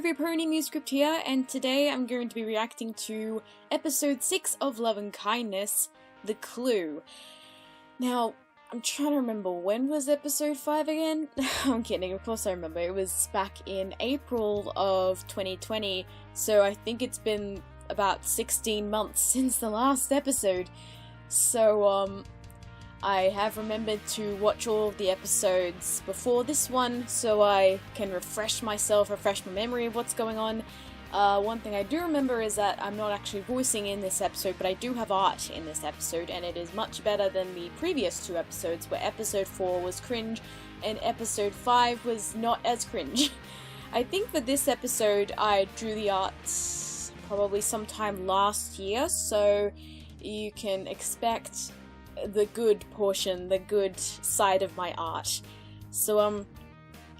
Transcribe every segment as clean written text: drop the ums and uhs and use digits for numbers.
everybody, MuseScript here, and today I'm going to be reacting to episode 6 of Love and Kindness, The Clue. Now, I'm trying to remember, when was episode 5 again? I'm kidding, of course I remember. It was back in April of 2020, so I think it's been about 16 months since the last episode. So, I have remembered to watch all of the episodes before this one, so I can refresh my memory of what's going on. One thing I do remember is that I'm not actually voicing in this episode, but I do have art in this episode, and it is much better than the previous 2 episodes, where episode 4 was cringe, and episode 5 was not as cringe. I think for this episode I drew the art probably sometime last year, so you can expect the good portion, the good side of my art. So,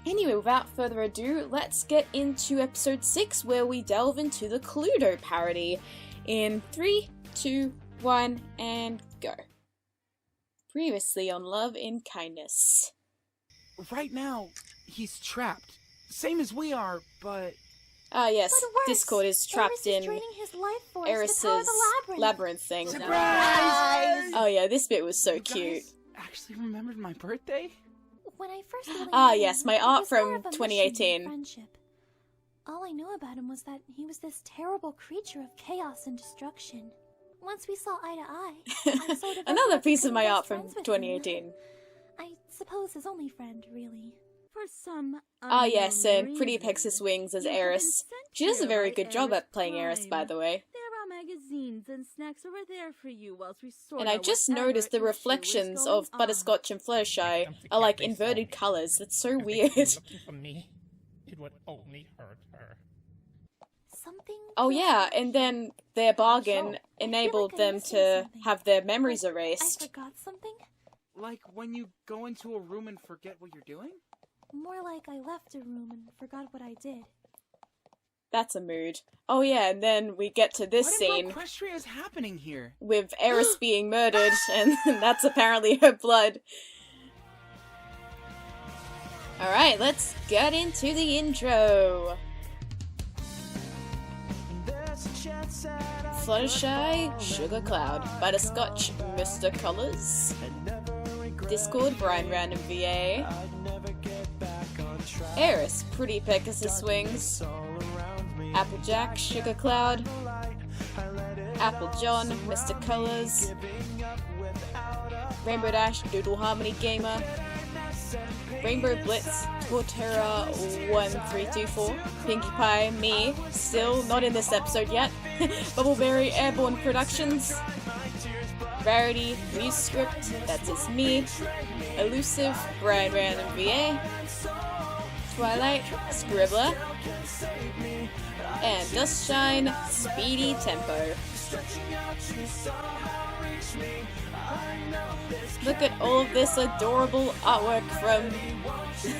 anyway, without further ado, let's get into episode 6, where we delve into the Cluedo parody. In 3, 2, 1, and go. Previously on Love and Kindness. Right now, he's trapped. Same as we are, but... Yes, Discord is trapped in Eris's labyrinth thing. Surprise! Oh yeah, this bit was so you cute. Guys actually remembered my birthday? When I first yes, my art from 2018. All I know about him was that he was this terrible creature of chaos and destruction. Once we saw eye to eye, I sort of another piece of my art from 2018. I suppose his only friend, really. For some yes, and Pretty Pexus Wings as Eris. She does a very good job at playing Eris, by the way. There are magazines and snacks over there for you whilst we sort and I just noticed the reflections of Butterscotch and Fluttershy are like inverted colours. That's so weird. Looking for me, it would only hurt her. Something. Oh yeah, and then their bargain enabled them to have their memories erased. I forgot something? Like when you go into a room and forget what you're doing? More like I left a room and forgot what I did. That's a mood. Oh yeah, and then we get to this scene. What in Equestria is happening here? With Eris being murdered, and that's apparently her blood. Alright, let's get into the intro. Fluttershy, Sugar Cloud, Butterscotch, Mr. Colors, Discord, Brian Random VA, Eris, Pretty Pegasus Wings, Applejack, Sugar Cloud, Apple John, Mr. Colors, Rainbow Dash, Doodle Harmony Gamer, Rainbow Blitz, Torterra 1324, Pinkie Pie, me, still not in this episode yet, Bubbleberry Airborne Productions, Rarity, MuseScript, that's just me, Elusive, Brian Random VA, Twilight, Scribbler, and Dustshine, Speedy Tempo. Look at all of this adorable artwork from...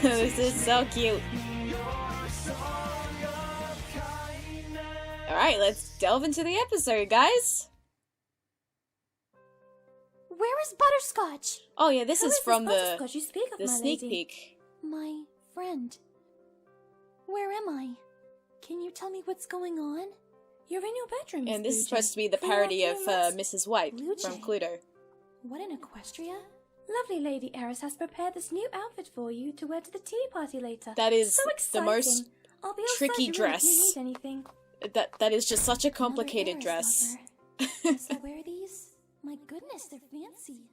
This is so cute. Alright, let's delve into the episode, guys. Where is Butterscotch? Oh yeah, this is from the you speak of, sneak peek. My friend. Where am I? Can you tell me what's going on? You're in your bedroom, And this is Blue Jay. supposed to be the parody of Mrs. White Blue from Jay. Cluedo. What in Equestria? Lovely Lady Eris has prepared this new outfit for you to wear to the tea party later. That is so the exciting. most I'll be tricky outside dress. If you need anything. That is just such a complicated Eris dress. Must I wear these? My goodness, they're fancy.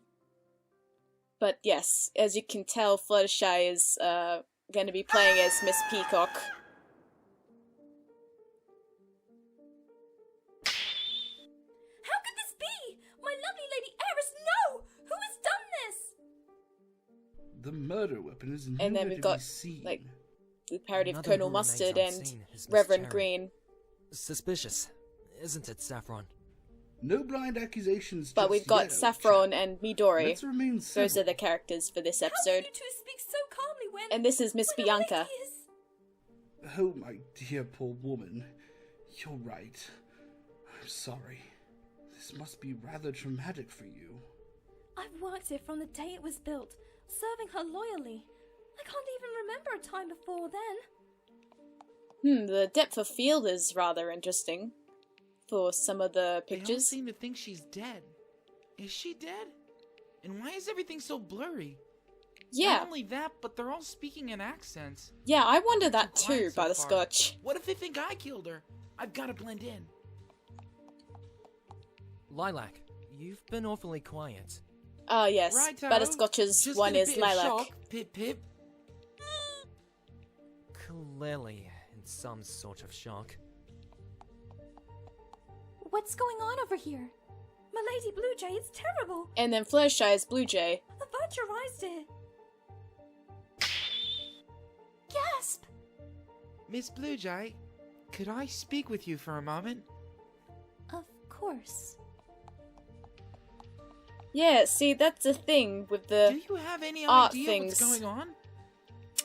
But yes, as you can tell, Fluttershy is going to be playing as Miss Peacock. How could this be? My lovely Lady Eris, no! Who has done this? The murder weapon is nowhere And then we've to got, be seen. like, the parody of Another Colonel who Mustard remains and unseen is Miss Reverend Cherry. Green. Suspicious, isn't it, Saffron? No blind accusations. But just we've got yet, Saffron and Midori. Let's remain Those civil. are the characters for this How can episode. you two speak so calmly when... And this is Miss when a Bianca. lady is... Oh, my dear poor woman. You're right. I'm sorry. This must be rather traumatic for you. I've worked here from the day it was built, serving her loyally. I can't even remember a time before then. The depth of field is rather interesting for some of the They all pictures. seem to think she's dead. Is she dead? And why is everything so blurry? Yeah, Not only that, but they're all speaking in accents. yeah, I wonder that Too too, quiet so by the far. scotch. What if they think I killed her? I've got to blend in. Lilac, you've been awfully quiet. Ah, yes, Righto. Butterscotch's Just one in a is bit of Lilac. shock. Pip pip. Clearly in some sort of shock. What's going on over here? My Lady Blue Jay, it's terrible. And then Fluttershy's Blue Jay. The vulturized it. Gasp! Miss Bluejay, could I speak with you for a moment? Of course. Yeah, see, that's the thing with Do the you have any art idea things. what's going on?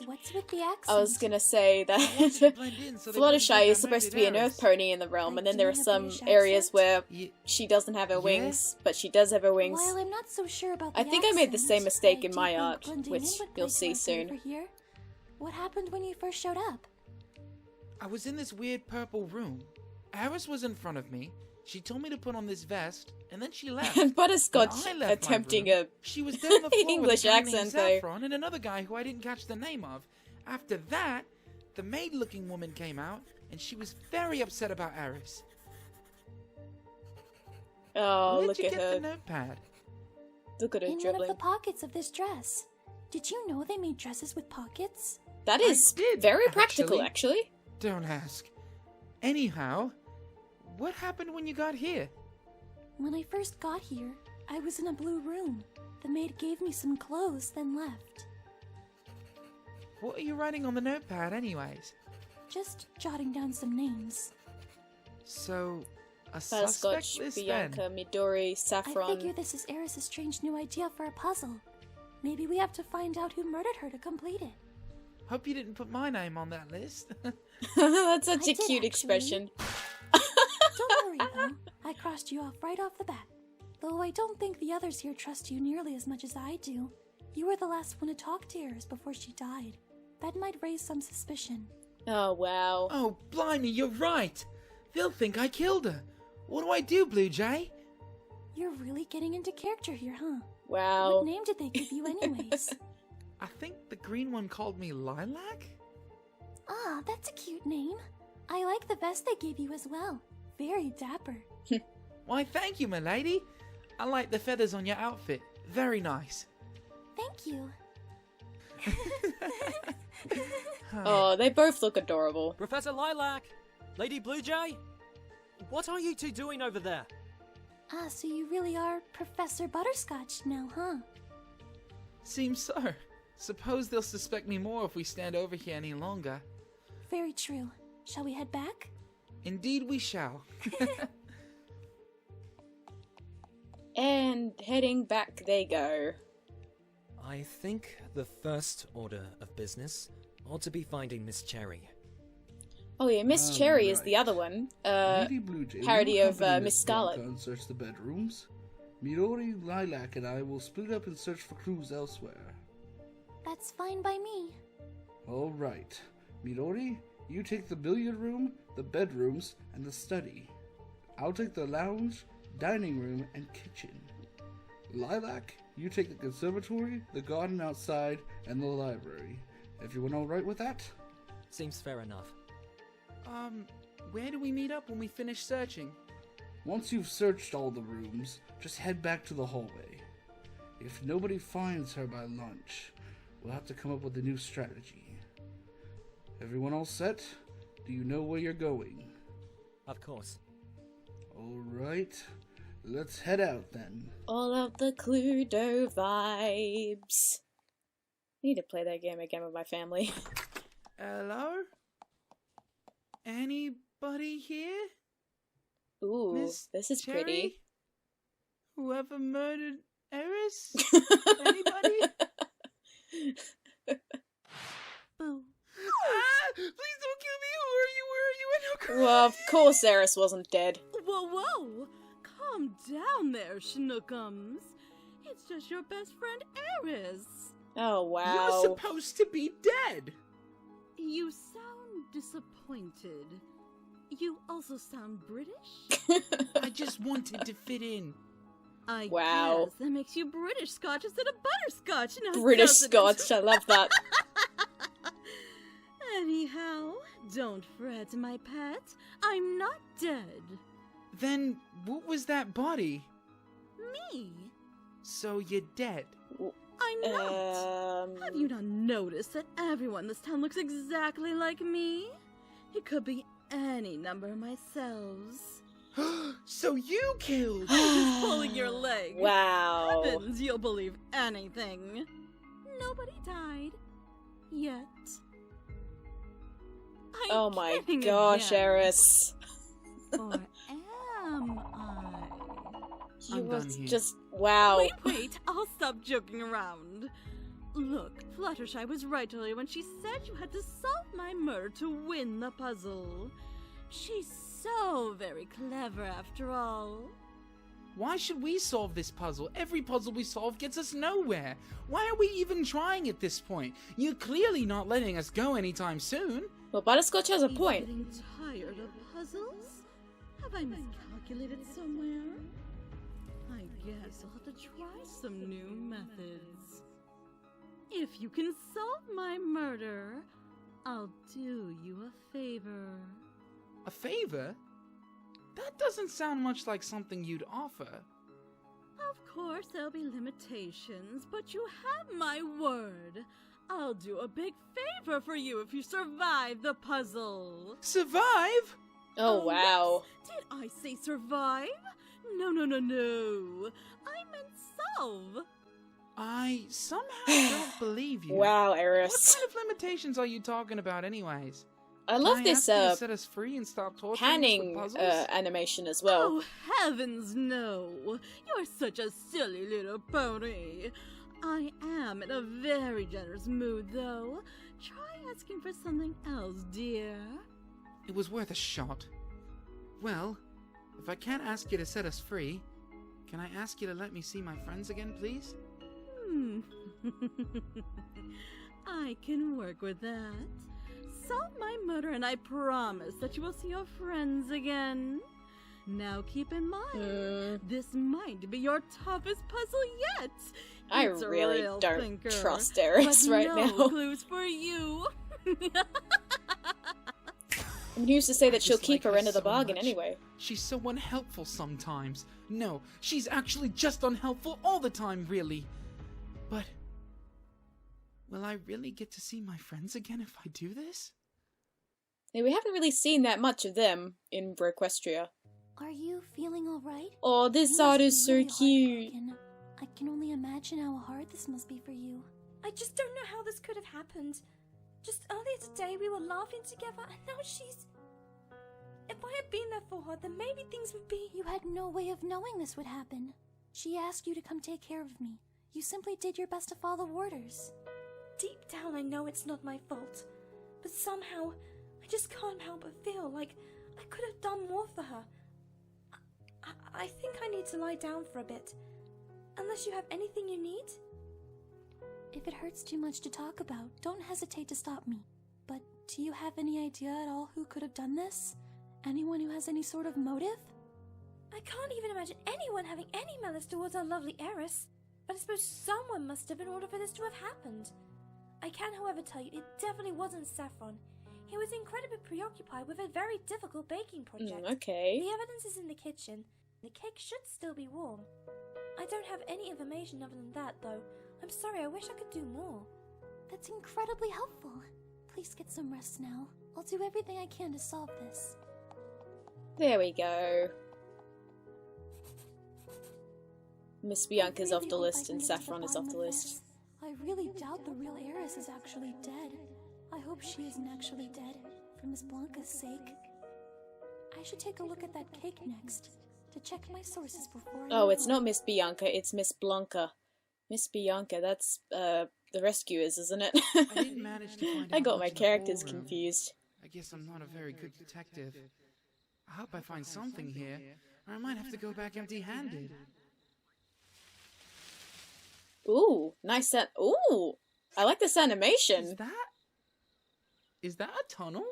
What's with the accent? I was gonna say that I wanted to blend in so they wouldn't Fluttershy think is I supposed to murdered be an Eris. earth pony in the realm, Like, and then do there you are have some British areas accent? where Ye- she doesn't have her Yeah? wings, but she does have her wings. While I'm not so sure about I the think I made the accent, same mistake I in do my think art, blending which in would you'll play see to our soon. favor here. What happened when you first showed up? I was in this weird purple room. Eris was in front of me. She told me to put on this vest, and then she left. And Butterscotch When I left my attempting room, a she was there on the floor English with a guy accent, named though. Saffron and another guy who I didn't catch the name of. After that, the maid-looking woman came out, and she was very upset about Eris. Oh, Where look did you at get her. the notepad? Look at her In one of dribbling. the pockets of this dress. Did you know they made dresses with pockets? That I is did, very practical, actually. actually. Don't ask. Anyhow, what happened when you got here? When I first got here, I was in a blue room. The maid gave me some clothes, then left. What are you writing on the notepad anyways? Just jotting down some names. So, a Butterscotch, suspect list Bianca, then? Midori, I Saffron. figure this is Eris's strange new idea for a puzzle. Maybe we have to find out who murdered her to complete it. Hope you didn't put my name on that list. That's such I a did, cute actually. expression. Don't worry, though. I crossed you off right off the bat. Though I don't think the others here trust you nearly as much as I do. You were the last one to talk to Eris before she died. That might raise some suspicion. Oh, wow. Oh, blimey, you're right. They'll think I killed her. What do I do, Blue Jay? You're really getting into character here, huh? Wow. What name did they give you anyways? I think the green one called me Lilac? Ah, that's a cute name. I like the vest they gave you as well. Very dapper. Why, thank you, my lady. I like the feathers on your outfit. Very nice. Thank you. Oh, they both look adorable. Professor Lilac! Lady Bluejay! What are you two doing over there? Ah, so you really are Professor Butterscotch now, huh? Seems so. Suppose they'll suspect me more if we stand over here any longer. Very true. Shall we head back? Indeed we shall. And heading back they go. I think the first order of business ought to be finding Miss Cherry. Oh yeah, Miss Cherry is the right. other one. Lady Blue Jay, parody will you of, accompany Miss Miss Scarlet. Bianca and search the bedrooms. Midori, Lilac, and I will split up and search for clues elsewhere. That's fine by me. All right. Midori, you take the billiard room, the bedrooms, and the study. I'll take the lounge, dining room, and kitchen. Lilac, you take the conservatory, the garden outside, and the library. Everyone all right with that? Seems fair enough. Where do we meet up when we finish searching? Once you've searched all the rooms, just head back to the hallway. If nobody finds her by lunch, we'll have to come up with a new strategy. Everyone all set? Do you know where you're going? Of course. All right. Let's head out then. All of the Cluedo vibes. I need to play that game again with my family. Hello? Anybody here? Ooh, Miss this is Cherry? pretty. Whoever murdered Eris? Anybody? Boo. Please don't kill me! Who are you? Where are you? I know cry. Well, of course Eris wasn't dead. Whoa, whoa! Calm down there, Schnookums. It's just your best friend, Eris. Oh, You're wow. supposed to be dead! You sound disappointed. You also sound British? I just wanted to fit in. I Wow. guess that makes you British Scotch instead of butterscotch now, British doesn't it? Scotch, I love that. Anyhow, don't fret, my pet. I'm not dead. Then what was that body? Me? So you're dead. I'm not. Have you not noticed that everyone in this town looks exactly like me? It could be any number of myselves. So you killed! Who's pulling your leg? Wow. Heavens, you'll believe anything. Nobody died. Yet. I'm Oh my kidding gosh, again. Eris. Or am I? You I'm were done here. just wow. Wait, I'll stop joking around. Look, Fluttershy was right earlier when she said you had to solve my murder to win the puzzle. She's so very clever after all. Why should we solve this puzzle? Every puzzle we solve gets us nowhere. Why are we even trying at this point? You're clearly not letting us go anytime soon. Well, Butterscotch has a Are you point. getting tired of puzzles? Have I miscalculated somewhere? I guess I'll have to try some new methods. If you can solve my murder, I'll do you a favor. A favor? That doesn't sound much like something you'd offer. Of course, there'll be limitations, but you have my word. I'll do a big favor for you if you survive the puzzle. Survive? Oh wow. Yes. Did I say survive? No. I meant solve. I somehow don't believe you. Wow, What Eris. kind of limitations are you talking about anyways? I love Can this I ask you to set us free and stop torturing us panning with puzzles? animation as well. Oh, heavens no. You're such a silly little pony. I am in a very generous mood, though. Try asking for something else, dear. It was worth a shot. Well, if I can't ask you to set us free, can I ask you to let me see my friends again, please? I can work with that. Solve my murder and I promise that you will see your friends again. Now keep in mind, this might be your toughest puzzle yet. I It's a really real don't thinker, trust Eris but right no now. clues for you. I'm used to say that she'll just keep like her end of the so bargain much. anyway. She's so unhelpful sometimes. No, she's actually just unhelpful all the time, really. But will I really get to see my friends again if I do this? Yeah, we haven't really seen that much of them in Broquestria. Are you feeling alright? Oh, this art is so cute. I can only imagine how hard this must be for you. I just don't know how this could have happened. Just earlier today we were laughing together and now she's... If I had been there for her, then maybe things would be... You had no way of knowing this would happen. She asked you to come take care of me. You simply did your best to follow orders. Deep down I know it's not my fault. But somehow, I just can't help but feel like I could have done more for her. I think I need to lie down for a bit. Unless you have anything you need? If it hurts too much to talk about, don't hesitate to stop me. But do you have any idea at all who could have done this? Anyone who has any sort of motive? I can't even imagine anyone having any malice towards our lovely heiress. But I suppose someone must have in order for this to have happened. I can, however, tell you it definitely wasn't Saffron. He was incredibly preoccupied with a very difficult baking project. Okay. The evidence is in the kitchen. The cake should still be warm. I don't have any information other than that, though. I'm sorry, I wish I could do more. That's incredibly helpful. Please get some rest now. I'll do everything I can to solve this. There we go. Miss Bianca's I off really the hope I list can and get to the Saffron is bottom off the of list. this. I really doubt the real heiress is actually dead. I hope she isn't actually dead, for Miss Blanca's sake. I should take a look at that cake next, to check my sources before I Oh, move it's on. not Miss Bianca, it's Miss Blanca. Miss Bianca, that's, the Rescuers, isn't it? I didn't manage to find I out got much my in the characters ballroom. confused. I guess I'm not a very good detective. I hope I find something here, or I might have to go back empty-handed. Ooh, nice Ooh! I like this Is animation. that? Is that a tunnel?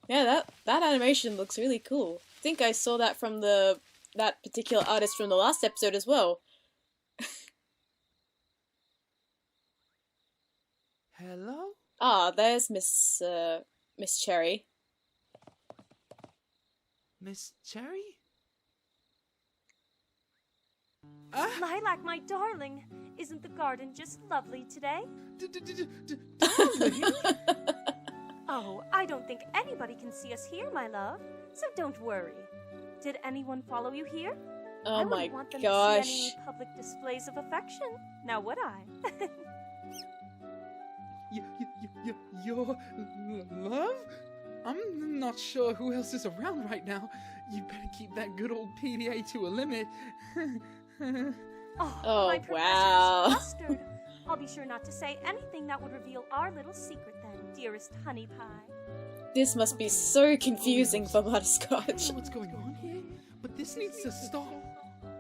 Yeah, that animation looks really cool. I think I saw that from that particular artist from the last episode as well. Hello? Ah, there's Miss Cherry. Miss Cherry? Lilac, my darling, isn't the garden just lovely today? Darling? Oh, I don't think anybody can see us here, my love, so don't worry. Did anyone follow you here? Oh I my wouldn't want them gosh. to see any public displays of affection, now would I? Your love? I'm not sure who else is around right now. You better keep that good old PDA to a limit. Oh, my wow. professor's flustered. I'll be sure not to say anything that would reveal our little secret then, dearest honey pie. This must be so confusing for I Butterscotch. don't know what's going on here, but this needs to stop.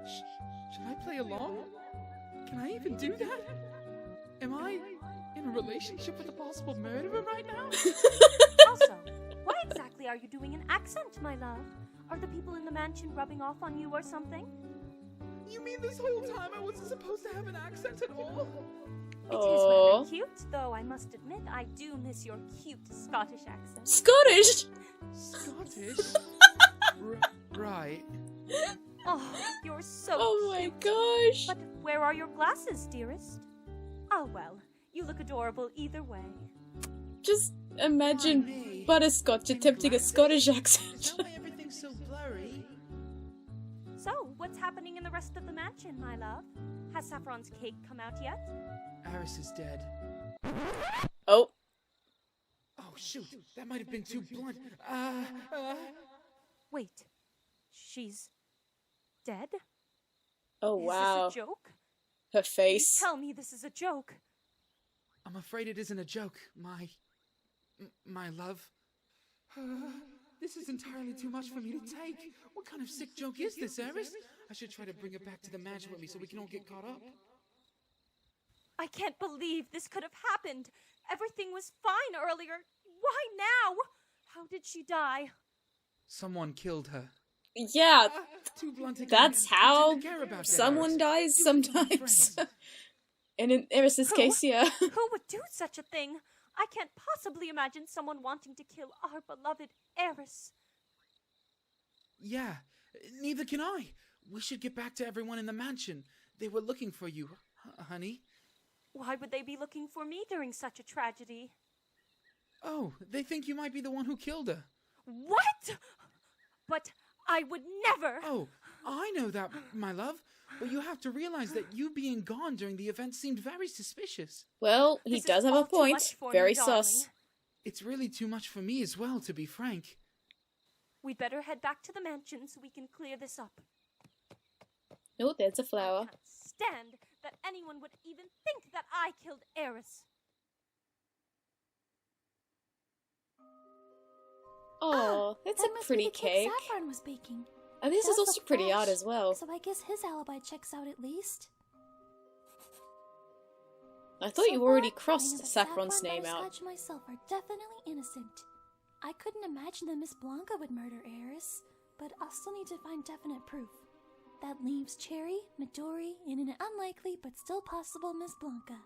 Should I play along? Can I even do that? Am I in a relationship with a possible murderer right now? Also, what exactly are you doing in accent, my love? Are the people in the mansion rubbing off on you or something? You mean this whole time I wasn't supposed to have an accent at all? It is Aww. rather cute, though I must admit I do miss your cute Scottish accent. Scottish? Scottish? Right. Oh, you're so Oh my cute. gosh. But where are your glasses, dearest? Oh well, you look adorable either way. Just imagine Butterscotch attempting a Scottish accent. Why everything's so blurry? So, what's happening in the rest of the mansion, my love? Has Saffron's cake come out yet? Aris is dead. Oh. Oh shoot, that might have been too blunt. Wait, she's dead? Oh wow. Is this a joke? Her face. Tell me this is a joke. I'm afraid it isn't a joke, my love. This is entirely too much for me to take. What kind of sick joke is this, Aris? I should try to bring it back to the mansion with me so we can all get caught up. I can't believe this could have happened. Everything was fine earlier. Why now? How did she die? Someone killed her. Yeah, Too blunt again. that's Pretend how to care about that, someone Aris. dies You and me sometimes. friends. And in Eris's Who? case, yeah. Who would do such a thing? I can't possibly imagine someone wanting to kill our beloved heiress. Yeah, neither can I. We should get back to everyone in the mansion. They were looking for you, honey. Why would they be looking for me during such a tragedy? Oh, they think you might be the one who killed her. What? But I would never. Oh, I know that, my love. But you have to realize that you being gone during the event seemed very suspicious. Well, he This is does have a all too point. much for me, Very darling. sus. It's really too much for me as well, to be frank. We'd better head back to the mansion so we can clear this up. Oh, there's a I flower. can't stand that anyone would even think that I killed Eris. Oh, that's that a must pretty be the cake cake. Saffron was baking. And this is Does also look pretty art fresh, as well. So I guess his alibi checks out at least. I thought you So already far, I know crossed that Saffron's Saffron, name out. Butterscotch, and myself are definitely innocent. I couldn't imagine that Miss Blanca would murder Eris, but I'll still need to find definite proof. That leaves Cherry, Midori, and an unlikely but still possible Miss Blanca.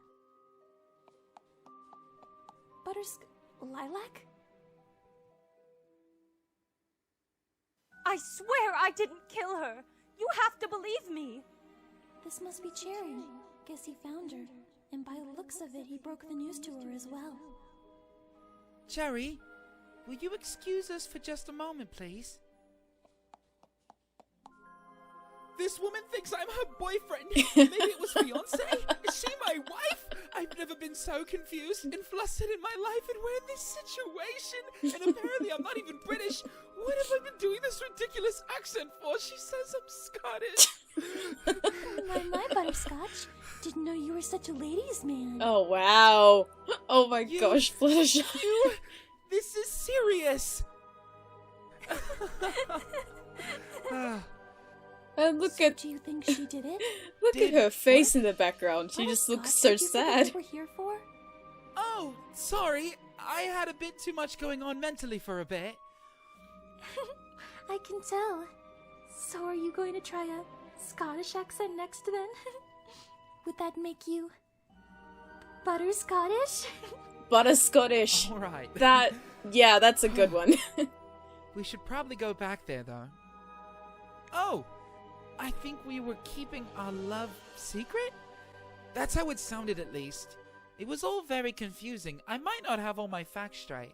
Lilac? I swear I didn't kill her. You have to believe me. This must be Cherry. Guess he found her, and by the looks of it, he broke the news to her as well. Cherry, will you excuse us for just a moment, please? This woman thinks I'm her boyfriend. Maybe it was fiance? Is she my wife? I've never been so confused and flustered in my life, and we're in this situation. And apparently I'm not even British. What have I been doing this ridiculous accent for? She says I'm Scottish. My Butterscotch. Didn't know you were such a ladies' man. Oh wow. Oh my You- gosh, Fluttershy. This is serious. And look So at do you think she did it? look at Did her face in the background. She just Butterscotch, looks so did you forget sad. what we're here for? Oh, sorry. I had a bit too much going on mentally for a bit. I can tell. So are you going to try a Scottish accent next then? Would that make you butter Scottish? Butter Scottish. All right. Yeah, that's a good one. We should probably go back there, though. Oh, I think we were keeping our love secret? That's how it sounded, at least. It was all very confusing. I might not have all my facts straight.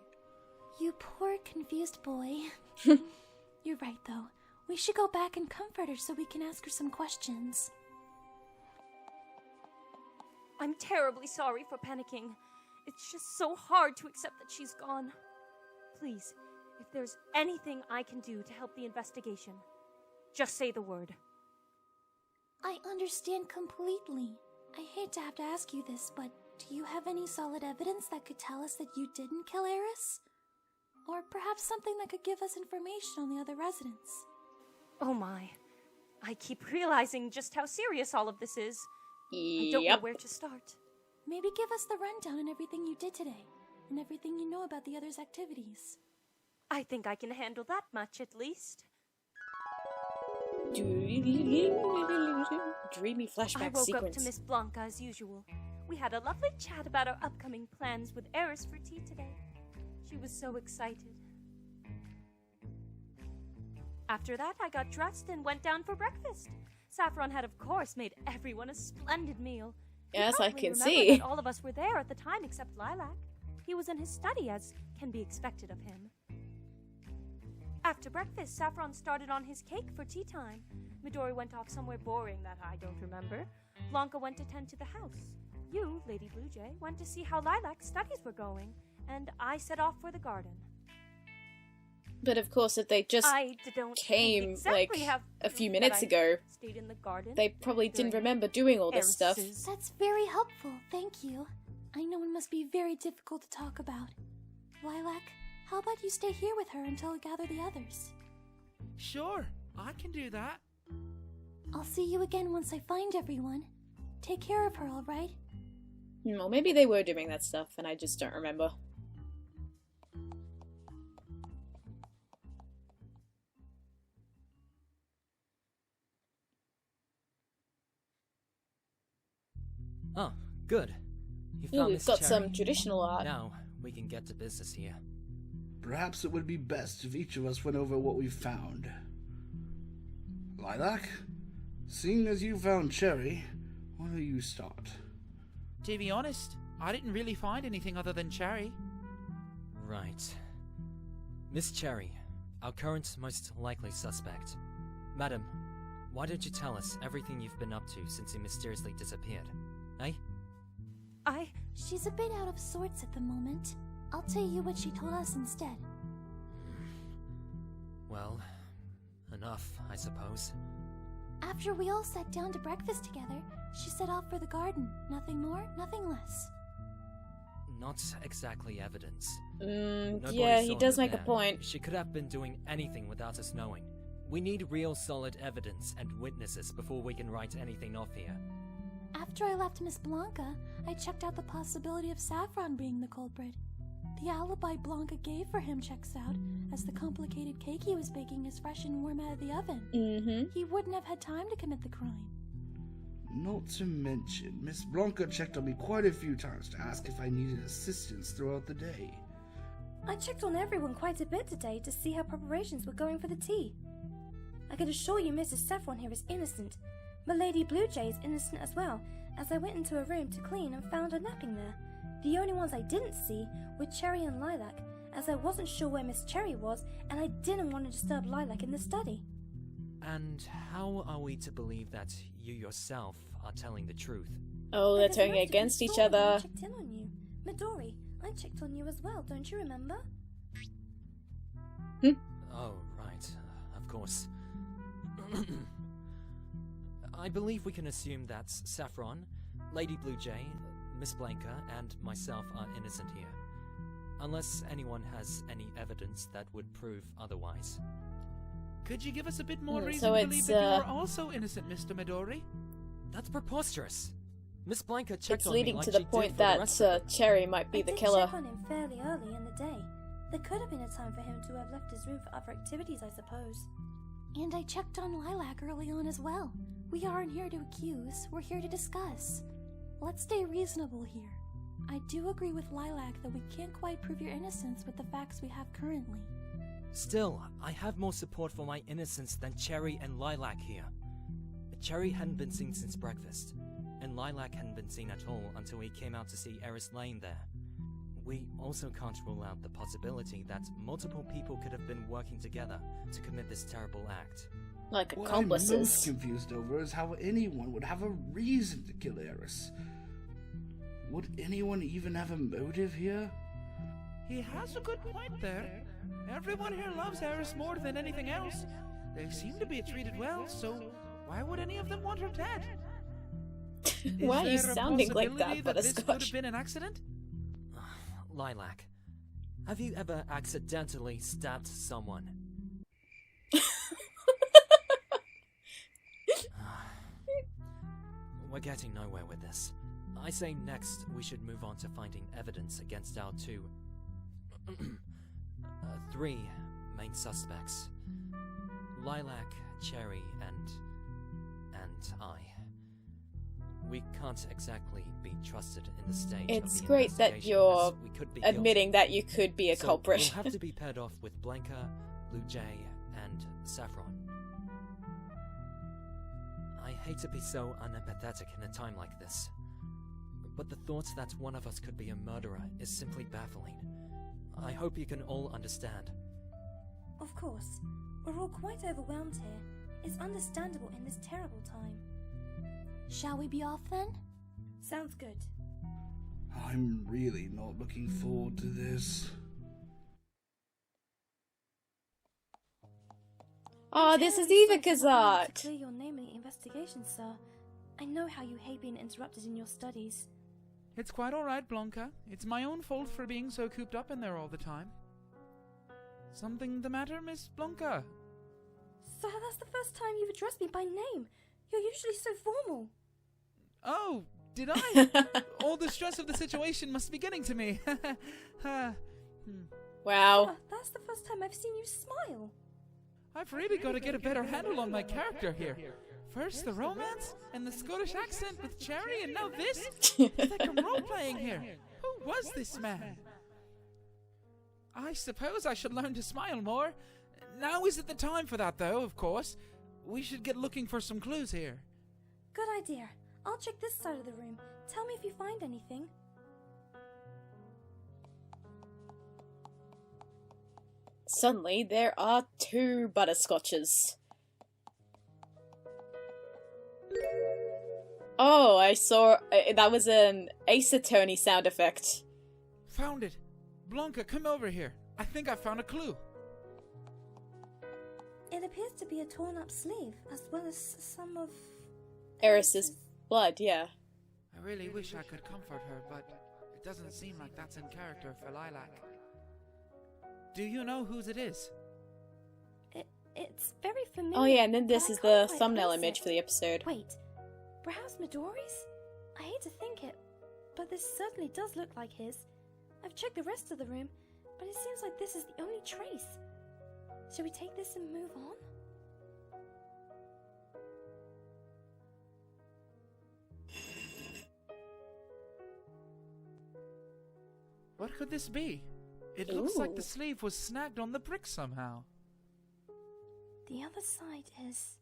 You poor confused boy. You're right, though. We should go back and comfort her so we can ask her some questions. I'm terribly sorry for panicking. It's just so hard to accept that she's gone. Please, if there's anything I can do to help the investigation, just say the word. I understand completely. I hate to have to ask you this, but do you have any solid evidence that could tell us that you didn't kill Eris? Or perhaps something that could give us information on the other residents? Oh my. I keep realizing just how serious all of this is. I don't know Yep. where to start. Maybe give us the rundown on everything you did today, and everything you know about the others' activities. I think I can handle that much at least. Dreamy I flashback woke sequence. up to Miss Blanca as usual. We had a lovely chat about our upcoming plans with Eris for tea today. She was so excited. After that, I got dressed and went down for breakfast. Saffron had, of course, made everyone a splendid meal. He Yes, I probably can remembered see. that all of us were there at the time except Lilac. He was in his study, as can be expected of him. After breakfast, Saffron started on his cake for tea time. Midori went off somewhere boring that I don't remember. Blanca went to tend to the house. You, Lady Bluejay, went to see how Lilac's studies were going, and I set off for the garden. But of course, if they just I don't came, exactly like, have a few proof minutes that I ago, stayed in the garden they probably didn't during remember doing all this stuff. Eris's- That's very helpful, thank you. I know it must be very difficult to talk about. Lilac, how about you stay here with her until we gather the others? Sure, I can do that. I'll see you again once I find everyone. Take care of her, alright? Well, maybe they were doing that stuff, and I just don't remember. Oh, good. You Ooh, found we've Miss got Cherry. some traditional art. Now, we can get to business here. Perhaps it would be best if each of us went over what we found. Lilac, seeing as you found Cherry, why don't you start? To be honest, I didn't really find anything other than Cherry. Right. Miss Cherry, our current most likely suspect. Madam, why don't you tell us everything you've been up to since you mysteriously disappeared? Eh? She's a bit out of sorts at the moment. I'll tell you what she told us instead. Well, enough, I suppose. After we all sat down to breakfast together, she set off for the garden. Nothing more, nothing less. Not exactly evidence. Nobody Yeah, saw he her does make a there. point. She could have been doing anything without us knowing. We need real solid evidence and witnesses before we can write anything off here. After I left Miss Blanca, I checked out the possibility of Saffron being the culprit. The alibi Blanca gave for him checks out, as the complicated cake he was baking is fresh and warm out of the oven. Mm-hmm. He wouldn't have had time to commit the crime. Not to mention, Miss Blanca checked on me quite a few times to ask if I needed assistance throughout the day. I checked on everyone quite a bit today to see how preparations were going for the tea. I can assure you Mrs. Saffron here is innocent, but Lady Bluejay is innocent as well, as I went into her room to clean and found her napping there. The only ones I didn't see were Cherry and Lilac, as I wasn't sure where Miss Cherry was, and I didn't want to disturb Lilac in the study. And how are we to believe that you yourself are telling the truth? Oh, they're Because turning most of you against each saw me when I other. checked in on you. Midori, I checked on you as well, don't you remember? Oh, right. Of course. I believe we can assume that Saffron, Lady Bluejay, Miss Blanca, and myself are innocent here. Unless anyone has any evidence that would prove otherwise. Could you give us a bit more So reason to it's, believe that you are also innocent, Mr. Midori? That's preposterous. Miss Blanca checked It's on me leading like to the she did point for the that rest of them. Cherry might be I the did killer. check on him fairly early in the day. There could have been a time for him to have left his room for other activities, I suppose. And I checked on Lilac early on as well. We aren't here to accuse, we're here to discuss. Let's stay reasonable here. I do agree with Lilac that we can't quite prove your innocence with the facts we have currently. Still, I have more support for my innocence than Cherry and Lilac here. Cherry hadn't been seen since breakfast, and Lilac hadn't been seen at all until he came out to see Eris laying there. We also can't rule out the possibility that multiple people could have been working together to commit this terrible act. Like What I'm accomplices. most confused over is how anyone would have a reason to kill Eris. Would anyone even have a motive here? He has a good point there. Everyone here loves Eris more than anything else. They seem to be treated well, so why would any of them want her dead? Why are you Is there a sounding like possibility that, this could Butterscotch? have been an accident? Lilac, have you ever accidentally stabbed someone? We're getting nowhere with this. I say next we should move on to finding evidence against our three main suspects. Lilac, Cherry, and I. We can't exactly be trusted in the stage It's of the great that investigation, you're as we could be guilty. admitting that you could be a So culprit. we'll have to be paired off with Blanca, Blue Jay, and Saffron. I hate to be so unempathetic in a time like this, but the thought that one of us could be a murderer is simply baffling. I hope you can all understand. Of course. We're all quite overwhelmed here. It's understandable in this terrible time. Shall we be off then? Sounds good. I'm really not looking forward to this. Oh, this is Terribly sorry Evika's for not being able to art. clear your name in the investigation, sir. I know how you hate being interrupted in your studies. It's quite alright, Blanca. It's my own fault for being so cooped up in there all the time. Something the matter, Miss Blanca? Sir, that's the first time you've addressed me by name. You're usually so formal. Oh, did I? All the stress of the situation must be getting to me. Wow. Sir, that's the first time I've seen you smile. I've really got to get a better handle on my character here. First the romance, and the Scottish accent with Cherry, and now this? It's like I'm role-playing here. Who was this man? I suppose I should learn to smile more. Now isn't the time for that, though, of course. We should get looking for some clues here. Good idea. I'll check this side of the room. Tell me if you find anything. Suddenly, there are 2 butterscotches. Oh, I saw... that was an Ace Attorney sound effect. Found it. Blanca, come over here. I think I found a clue. It appears to be a torn-up sleeve, as well as some of... Eris's blood, yeah. I really wish I could comfort her, but it doesn't seem like that's in character for Lilac. Do you know whose it is? It's very familiar. Oh yeah, and then this but I is can't the quite thumbnail place image it. for the episode. Wait, perhaps Midori's? I hate to think it, but this certainly does look like his. I've checked the rest of the room, but it seems like this is the only trace. Shall we take this and move on? What could this be? It looks like the Ooh. sleeve was snagged on the brick somehow. The other side is...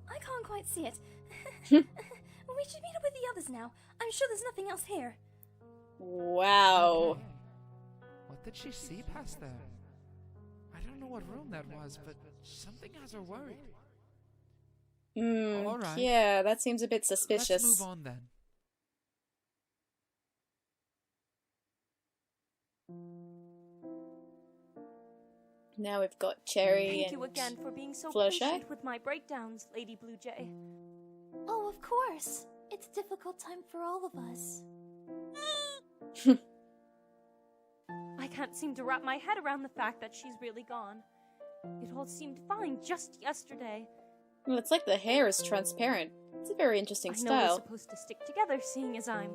I can't quite see it. We should meet up with the others now. I'm sure there's nothing else here. Wow. Okay. What did she see past there? I don't know what room that was, but something has her worried. All right. Yeah, that seems a bit suspicious. Let's move on then. Now we've got Cherry Thank and you again for being so Fluttershy. patient with my breakdowns, Lady Blue Jay. Oh, of course. It's a difficult time for all of us. I can't seem to wrap my head around the fact that she's really gone. It all seemed fine just yesterday. Well, it's like the hair is transparent. It's a very interesting I know we're style. supposed to stick together, seeing as I'm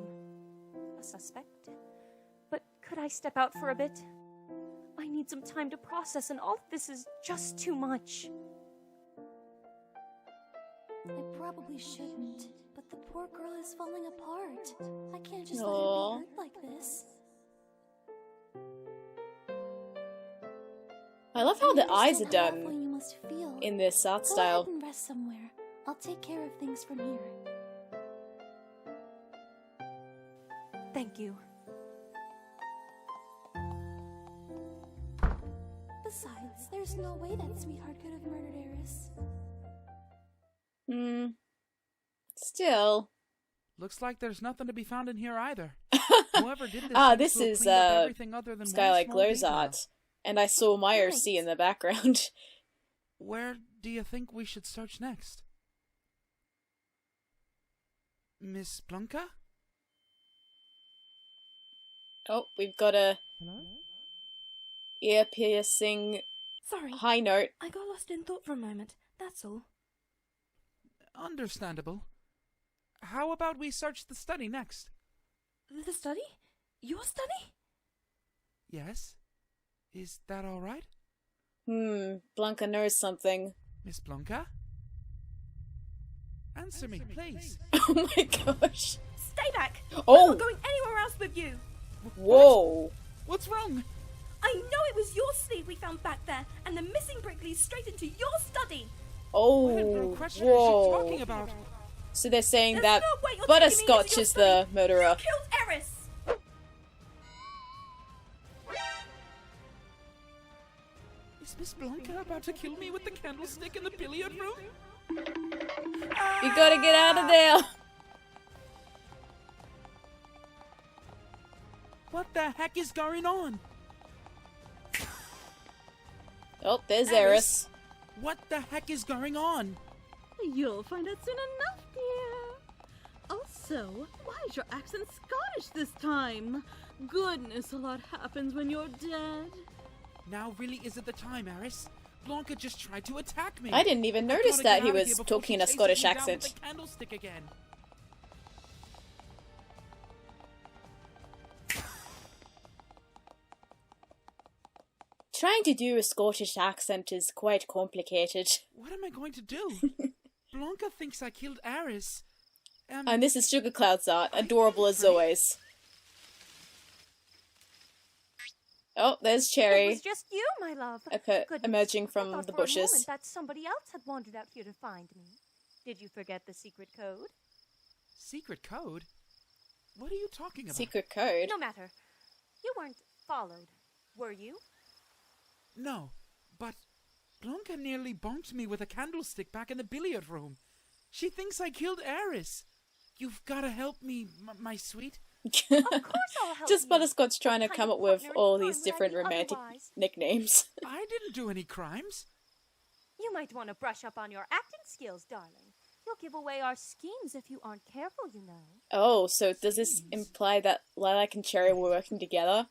a suspect. But could I step out for a bit? I need some time to process, and all of this is just too much. I probably shouldn't, but the poor girl is falling apart. I can't just Aw. let her be hurt like this. I love how the I eyes are understand how awful done you must feel. in this art Go style. ahead and rest somewhere. I'll take care of things from here. Thank you. Besides, there's no way that sweetheart could have murdered Eris. Still. Looks like there's nothing to be found in here either. Whoever did this This seems to have is cleaned up everything other than one Skylight small Glow's detail. art. And I saw Meyer Right. C in the background. Where do you think we should search next? Miss Blanca? Oh, we've got a Hello? ear-piercing Sorry, high note. I got lost in thought for a moment. That's all. Understandable. How about we search the study next? The study? Your study? Yes? Is that all right? Blanca knows something. Miss Blanca? Answer me, please. Oh my gosh. Stay back! I'm Oh! not going anywhere else with you! Whoa! What's wrong? I know it was your sleeve we found back there, and the missing brick leads straight into your study! Oh, What in question is she talking whoa. about? So they're saying There's that no way you're taking me into Butterscotch your is study. the murderer. You killed Eris! Is Miss Blanca about to kill me with the candlestick in the billiard room? We gotta get out of there! What the heck is going on? Oh, there's Eris. Eris. What the heck is going on? You'll find out soon enough, dear. Also, why is your accent Scottish this time? Goodness, a lot happens when you're dead. Now really isn't the time, Eris. Blanca just tried to attack me. I didn't even I notice gotta that get he out of was here before talking in she a chases Scottish me down accent. with the candlestick again. Trying to do a Scottish accent is quite complicated. What am I going to do? Blanca thinks I killed Eris. And this is Sugar Cloud's art, adorable as always. Oh, there's It Cherry, was just you, my love. Goodness. Emerging I from thought the for a bushes. moment that somebody else had wandered out here to find me. Did you forget the secret code? Secret code? What are you talking about? Secret code. No matter. You weren't followed, were you? No, but Blanca nearly bonked me with a candlestick back in the billiard room. She thinks I killed Eris. You've got to help me, my sweet. Of course I'll help Just you. Butterscotch trying to What come kind up of with partner in all crime these would I different be romantic otherwise? nicknames. I didn't do any crimes. You might want to brush up on your acting skills, darling. You'll give away our schemes if you aren't careful, you know. Oh, so does this imply that Lilac and Cherry were working together?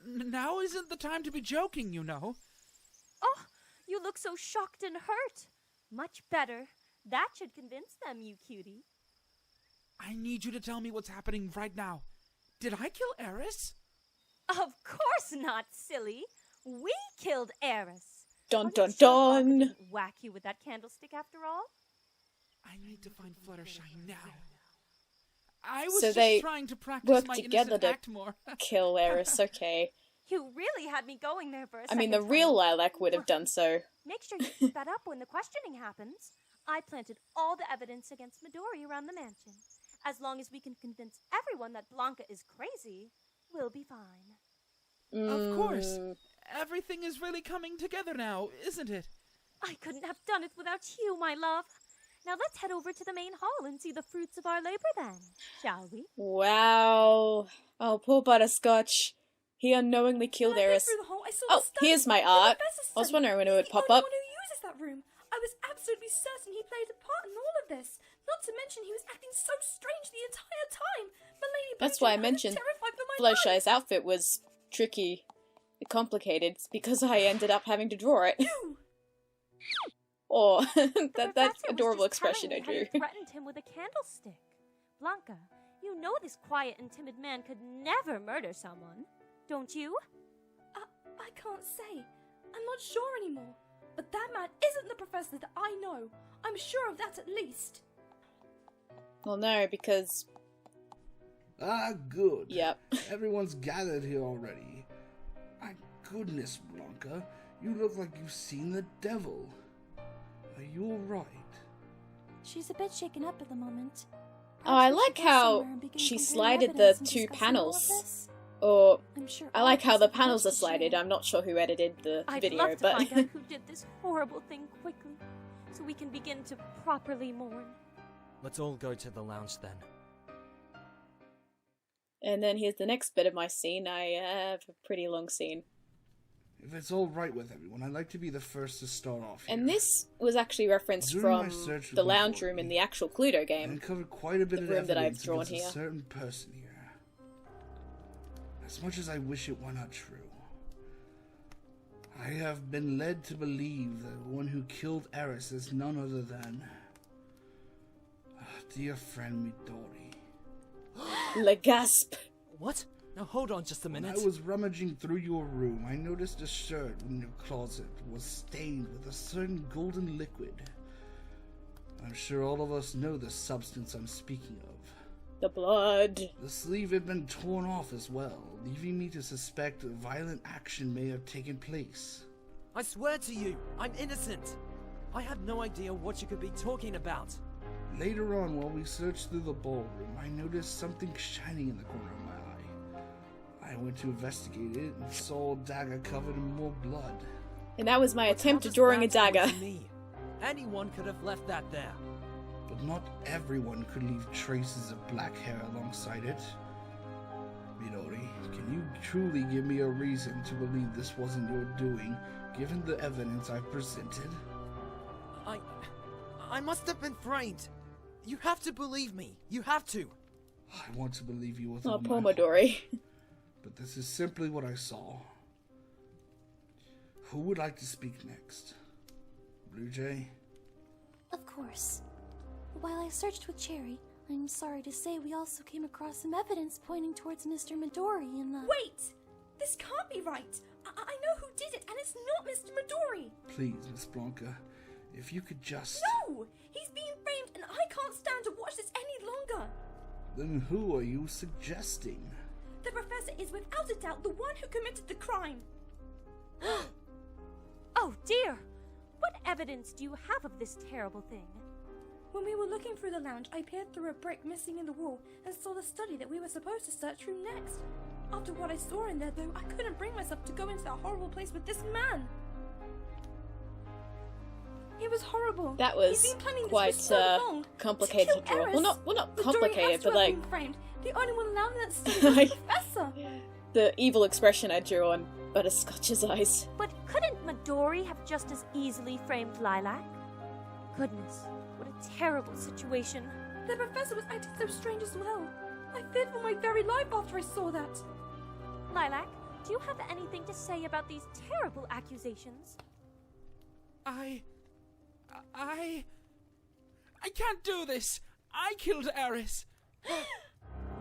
Now isn't the time to be joking, you know. Oh, you look so shocked and hurt. Much better. That should convince them, you cutie. I need you to tell me what's happening right now. Did I kill Eris? Of course not, silly. We killed Eris. Dun Are you dun sure Blanca dun! didn't whack you with that candlestick after all? I need to find Fluttershy now. I was So just they trying to practice work my together innocent to act more. Kill Eris, okay. You really had me going there for a I second mean, the time. real Lilac would have done so. Make sure you keep that up when the questioning happens. I planted all the evidence against Midori around the mansion. As long as we can convince everyone that Blanca is crazy, we'll be fine. Of course. Mm, Everything is really coming together now, isn't it? I couldn't have done it without you, my love. Now let's head over to the main hall and see the fruits of our labor then, shall we? Wow. Oh, poor Butterscotch. He unknowingly killed When I Eris. went through the hall, I saw Oh, the study. here's my The art. professor's I was study. wondering when it would He's pop the up. only one who uses that room. I was absolutely certain he played a part in all of this. Not to mention he was acting so strange the entire time. But Lady That's Bluejay, why I was mentioned terrified for my life. Fluttershy's outfit was tricky, complicated, because I ended up having to draw it. You! Oh, The that's professor was adorable just telling expression me I how you drew. threatened him with a candlestick. Blanca, you know this quiet and timid man could never murder someone, don't you? I can't say. I'm not sure anymore. But that man isn't the professor that I know. I'm sure of that at least. Well, no, because... Ah, good. Yep. Everyone's gathered here already. My goodness, Blanca. You look like you've seen the devil. Are you alright? She's a bit shaken up at the moment. Oh, I Perhaps we like should go how somewhere and begin she comparing slided the evidence and two discussing all of panels. this. Or, I'm sure I all like of how us the have panels much are to slided. share. I'm not sure who edited the I'd video, love to but... find out who did this horrible thing quickly, so we can begin to properly mourn. Let's all go to the lounge then. And then here's the next bit of my scene. I have a pretty long scene. If it's alright with everyone, I'd like to be the first to start off here. And this was actually referenced During my from search the with lounge Midori, room in the actual Cluedo I game. uncovered quite a bit The of room that I've evidence drawn against here. a certain person here. As much as I wish it were not true, I have been led to believe that the one who killed Eris is none other than our dear friend Midori. Le gasp. What? Now hold on just a When minute. I was rummaging through your room, I noticed a shirt in your closet was stained with a certain golden liquid. I'm sure all of us know the substance I'm speaking of. The blood. The sleeve had been torn off as well, leaving me to suspect a violent action may have taken place. I swear to you, I'm innocent. I have no idea what you could be talking about. Later on, while we searched through the ballroom, I noticed something shining in the corner of my eye. I went to investigate it and saw a dagger covered in more blood. And that was my But attempt how at does drawing a that sound dagger. to me? Anyone could have left that there. But not everyone could leave traces of black hair alongside it. Midori, can you truly give me a reason to believe this wasn't your doing, given the evidence I've presented? I must have been framed. You have to believe me. You have to. I want to believe you with Oh, all poor my Midori. heart, but this is simply what I saw. Who would like to speak next? Blue Jay? Of course. While I searched with Cherry, I'm sorry to say we also came across some evidence pointing towards Mr. Midori in the... Wait! This can't be right! I know who did it, and it's not Mr. Midori! Please, Miss Blanca, if you could just... No! He's being framed, and I can't stand to watch this any longer! Then who are you suggesting? The professor is without a doubt the one who committed the crime! Oh dear! What evidence do you have of this terrible thing? When we were looking through the lounge, I peered through a brick missing in the wall and saw the study that we were supposed to search through next. After what I saw in there, though, I couldn't bring myself to go into that horrible place with this man. It was horrible. That He's was been planning this quite for so long. complicated to draw. Eris. Well, not Midori complicated, has to but have like been framed. The only one allowed in that study was the professor. the evil expression I drew on Butterscotch's eyes. But couldn't Midori have just as easily framed Lilac? Goodness, what a terrible situation. The professor was acting so strange as well. I feared for my very life after I saw that. Lilac, do you have anything to say about these terrible accusations? I can't do this! I killed Eris!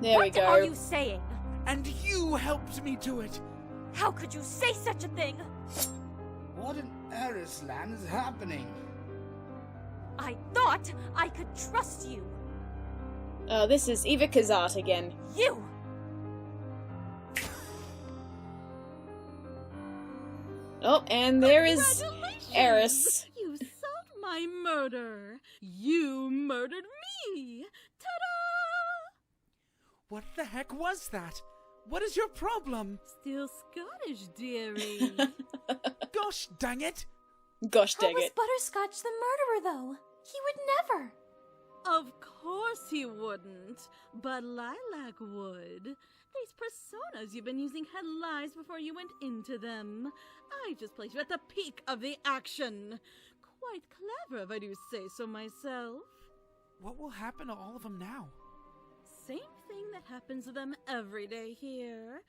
There we What are go. you saying? And you helped me do it! How could you say such a thing? What in Eris land is happening? I thought I could trust you. Oh, this is Ivica's art again. You! Oh, and there is Congratulations! Eris. You solved my murder. You murdered me. Ta-da! What the heck was that? What is your problem? Still Scottish, dearie. Gosh dang it! Gosh How dang was it. Butterscotch the murderer, though? He would never. Of course he wouldn't, but Lilac would. These personas you've been using had lies before you went into them. I just placed you at the peak of the action. Quite clever, if I do say so myself. What will happen to all of them now? Same thing that happens to them every day here.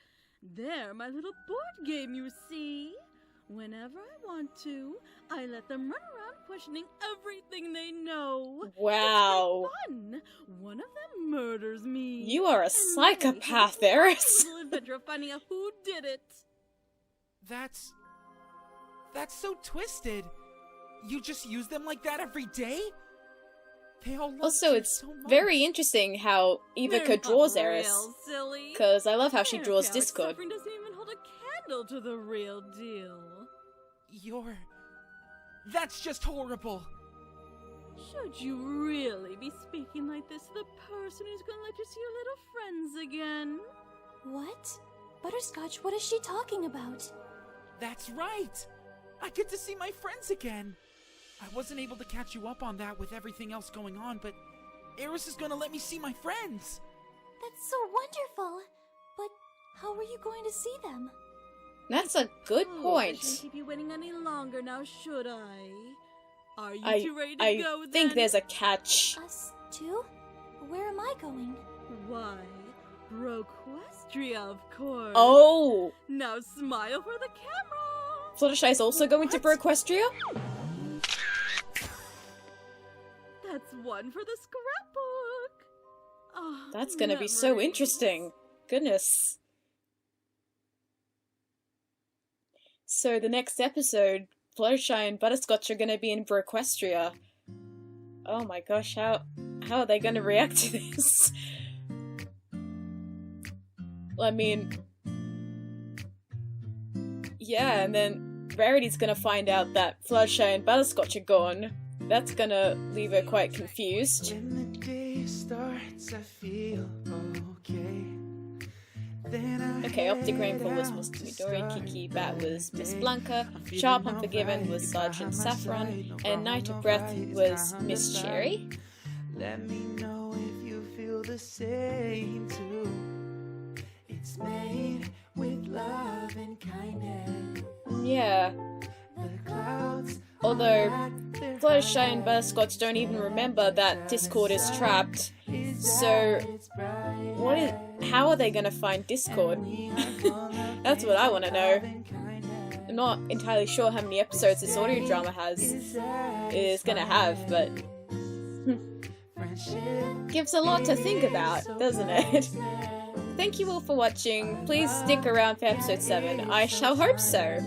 They're my little board game, you see. Whenever I want to, I let them run around questioning everything they know. Wow. It's pretty fun. One of them murders me. You are a and psychopath, they have a Eris. little adventure of finding out who did it. That's so twisted. You just use them like that every day? They all love Also, you it's so much. very interesting how Ibuka They're draws not Eris. real, silly. Because I love how she Their draws chaotic Discord. suffering doesn't even hold a candle to the real deal. That's just horrible. Should you really be speaking like this to the person who's gonna let you see your little friends again? What? Butterscotch, what is she talking about? That's right. I get to see my friends again. I wasn't able to catch you up on that with everything else going on, but Eris is gonna let me see my friends. That's so wonderful! But how are you going to see them? That's a good Oh, I point. shouldn't keep you waiting any longer now, should I? Are you I two ready to go then? think there's a catch. Us too? Where am I going? Why, Broquestria, of course. Oh! Now smile for the camera. Fluttershy is also going to Broquestria? That's one for the scrapbook. Oh, That's gonna be so memories. interesting. Goodness. So the next episode, Fluttershy and Butterscotch are gonna be in Broquestria. Oh my gosh, how are they gonna react to this? I mean... Yeah, and then Rarity's gonna find out that Fluttershy and Butterscotch are gone. That's gonna leave her quite confused. When the day starts, I feel okay. Okay, Optic Rainfall was Mr. Midori, Kiki Bat was Miss Blanca, Sharp Unforgiven was Sergeant Saffron, and Night of Breath was Miss Cherry. Let me know if you feel the same too. It's made with love and kindness. Yeah, The clouds although Fluttershy and Butterscotch don't even remember that Discord is trapped. So, how are they gonna find Discord? That's what I want to know. I'm not entirely sure how many episodes this audio drama is gonna have, but gives a lot to think about, doesn't it? Thank you all for watching. Please stick around for episode 7. I shall hope so.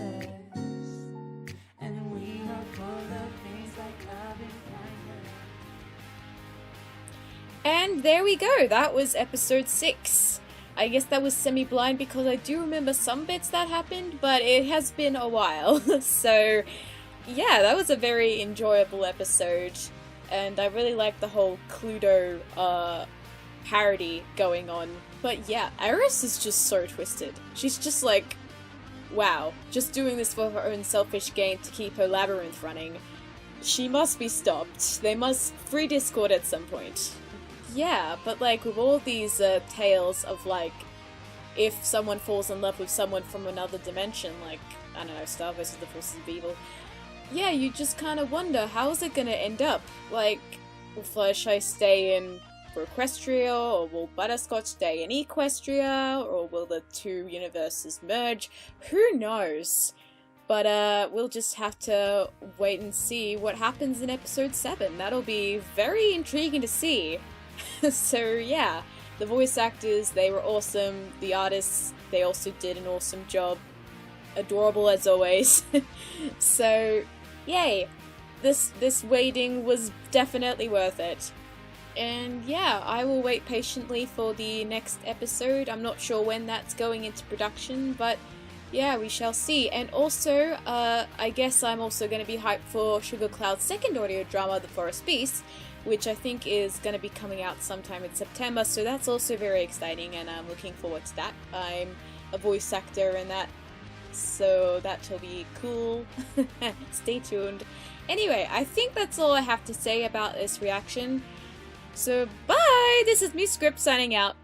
And there we go, that was episode 6. I guess that was semi-blind because I do remember some bits that happened, but it has been a while. So, yeah, that was a very enjoyable episode. And I really like the whole Cluedo parody going on. But yeah, Eris is just so twisted. She's just like, wow, just doing this for her own selfish gain to keep her labyrinth running. She must be stopped. They must free Discord at some point. Yeah, but like with all these tales of like, if someone falls in love with someone from another dimension, like, I don't know, Star vs. the Forces of Evil, yeah, you just kind of wonder, how is it gonna end up? Like, will Fluttershy stay in Broquestria, or will Butterscotch stay in Equestria, or will the two universes merge? Who knows? But we'll just have to wait and see what happens in episode 7. That'll be very intriguing to see. So yeah, the voice actors, they were awesome. The artists, they also did an awesome job. Adorable as always. So, yay! This waiting was definitely worth it. And yeah, I will wait patiently for the next episode. I'm not sure when that's going into production, but yeah, we shall see. And also, I guess I'm also going to be hyped for Sugar Cloud's second audio drama, The Forest Beast, which I think is going to be coming out sometime in September, so that's also very exciting, and I'm looking forward to that. I'm a voice actor in that, so that will be cool. Stay tuned. Anyway, I think that's all I have to say about this reaction. So, bye! This is MuseScript signing out.